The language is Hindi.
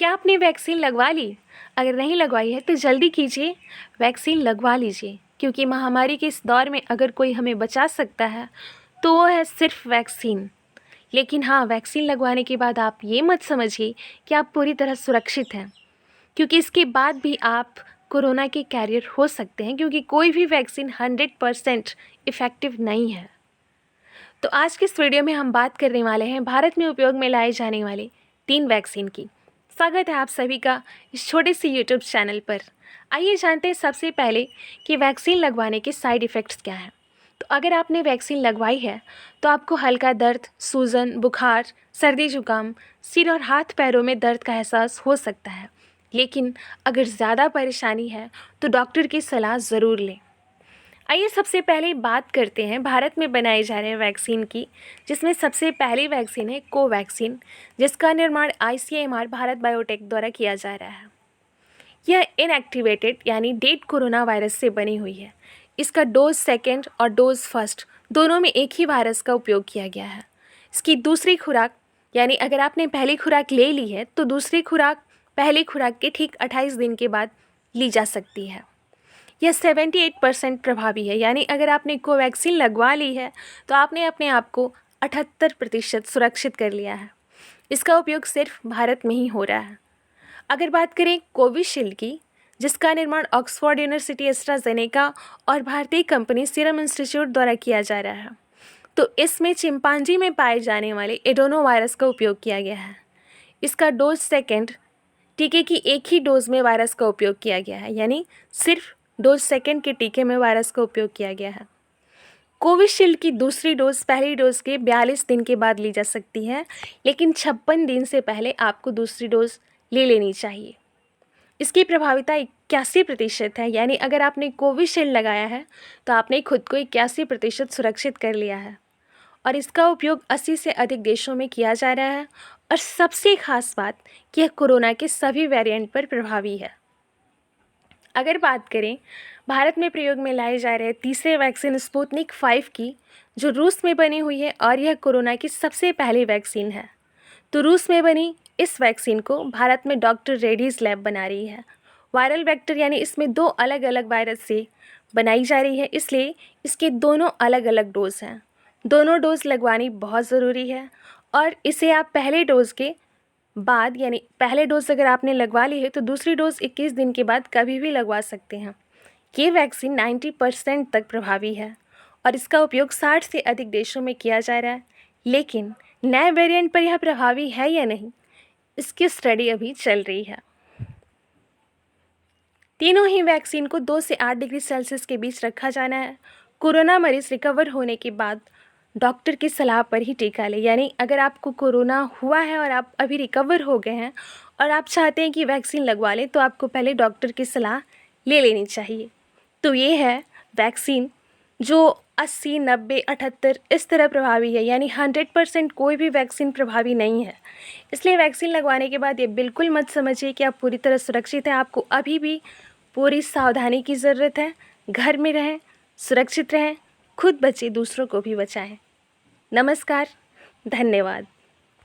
क्या आपने वैक्सीन लगवा ली? अगर नहीं लगवाई है तो जल्दी कीजिए, वैक्सीन लगवा लीजिए क्योंकि महामारी के इस दौर में अगर कोई हमें बचा सकता है तो वो है सिर्फ वैक्सीन। लेकिन हाँ, वैक्सीन लगवाने के बाद आप ये मत समझिए कि आप पूरी तरह सुरक्षित हैं, क्योंकि इसके बाद भी आप कोरोना के कैरियर हो सकते हैं, क्योंकि कोई भी वैक्सीन 100% इफ़ेक्टिव नहीं है। तो आज के इस वीडियो में हम बात करने वाले हैं भारत में उपयोग में लाए जाने वाले 3 वैक्सीन की। स्वागत है आप सभी का इस छोटे से यूट्यूब चैनल पर। आइए जानते हैं सबसे पहले कि वैक्सीन लगवाने के साइड इफ़ेक्ट्स क्या हैं। तो अगर आपने वैक्सीन लगवाई है तो आपको हल्का दर्द, सूजन, बुखार, सर्दी जुकाम, सिर और हाथ पैरों में दर्द का एहसास हो सकता है। लेकिन अगर ज़्यादा परेशानी है तो डॉक्टर की सलाह ज़रूर लें। आइए सबसे पहले बात करते हैं भारत में बनाए जा रहे वैक्सीन की, जिसमें सबसे पहली वैक्सीन है कोवैक्सीन, जिसका निर्माण ICMR भारत बायोटेक द्वारा किया जा रहा है। यह इनएक्टिवेटेड यानी डेड कोरोना वायरस से बनी हुई है। इसका डोज सेकेंड और डोज फर्स्ट दोनों में एक ही वायरस का उपयोग किया गया है। इसकी दूसरी खुराक यानी अगर आपने पहली खुराक ले ली है तो दूसरी खुराक पहली खुराक के ठीक 28 दिन के बाद ली जा सकती है। यह 78% प्रभावी है, यानी अगर आपने कोवैक्सीन लगवा ली है तो आपने अपने आप को 78% सुरक्षित कर लिया है। इसका उपयोग सिर्फ भारत में ही हो रहा है। अगर बात करें कोविशील्ड की, जिसका निर्माण ऑक्सफोर्ड यूनिवर्सिटी, एस्ट्राजेनेका और भारतीय कंपनी सीरम इंस्टीट्यूट द्वारा किया जा रहा है, तो इसमें चिंपांजी में पाए जाने वाले एडोनो वायरस का उपयोग किया गया है। इसका डोज सेकेंड टीके की एक ही डोज में वायरस का उपयोग किया गया है, यानी सिर्फ डोज सेकेंड के टीके में वायरस का उपयोग किया गया है। कोविशील्ड की दूसरी डोज पहली डोज के 42 दिन के बाद ली जा सकती है, लेकिन 56 दिन से पहले आपको दूसरी डोज ले लेनी चाहिए। इसकी प्रभाविता 81% है, यानी अगर आपने कोविशील्ड लगाया है तो आपने खुद को 81% सुरक्षित कर लिया है। और इसका उपयोग 80 से अधिक देशों में किया जा रहा है। और सबसे खास बात कि यह कोरोना के सभी वेरिएंट पर प्रभावी है। अगर बात करें भारत में प्रयोग में लाए जा रहे तीसरे वैक्सीन स्पुतनिक 5 की, जो रूस में बनी हुई है और यह कोरोना की सबसे पहली वैक्सीन है, तो रूस में बनी इस वैक्सीन को भारत में डॉक्टर रेड्डीज लैब बना रही है। वायरल वेक्टर यानी इसमें 2 अलग अलग वायरस से बनाई जा रही है, इसलिए इसके दोनों अलग अलग डोज हैं। दोनों डोज लगवानी बहुत ज़रूरी है और इसे आप पहले डोज के बाद यानी पहले डोज अगर आपने लगवा ली है तो दूसरी डोज 21 दिन के बाद कभी भी लगवा सकते हैं। ये वैक्सीन 90% तक प्रभावी है और इसका उपयोग 60 से अधिक देशों में किया जा रहा है। लेकिन नए वेरिएंट पर यह प्रभावी है या नहीं, इसकी स्टडी अभी चल रही है। तीनों ही वैक्सीन को 2 से 8 डिग्री सेल्सियस के बीच रखा जाना है। कोरोना मरीज रिकवर होने के बाद डॉक्टर की सलाह पर ही टीका लें, यानी अगर आपको कोरोना हुआ है और आप अभी रिकवर हो गए हैं और आप चाहते हैं कि वैक्सीन लगवा लें, तो आपको पहले डॉक्टर की सलाह ले लेनी चाहिए। तो ये है वैक्सीन जो 80, 90, 78 इस तरह प्रभावी है, यानी 100% कोई भी वैक्सीन प्रभावी नहीं है। इसलिए वैक्सीन लगवाने के बाद ये बिल्कुल मत समझिए कि आप पूरी तरह सुरक्षित हैं। आपको अभी भी पूरी सावधानी की ज़रूरत है। घर में रहें, सुरक्षित रहें, खुद बचें, दूसरों को भी बचाएं। नमस्कार, धन्यवाद।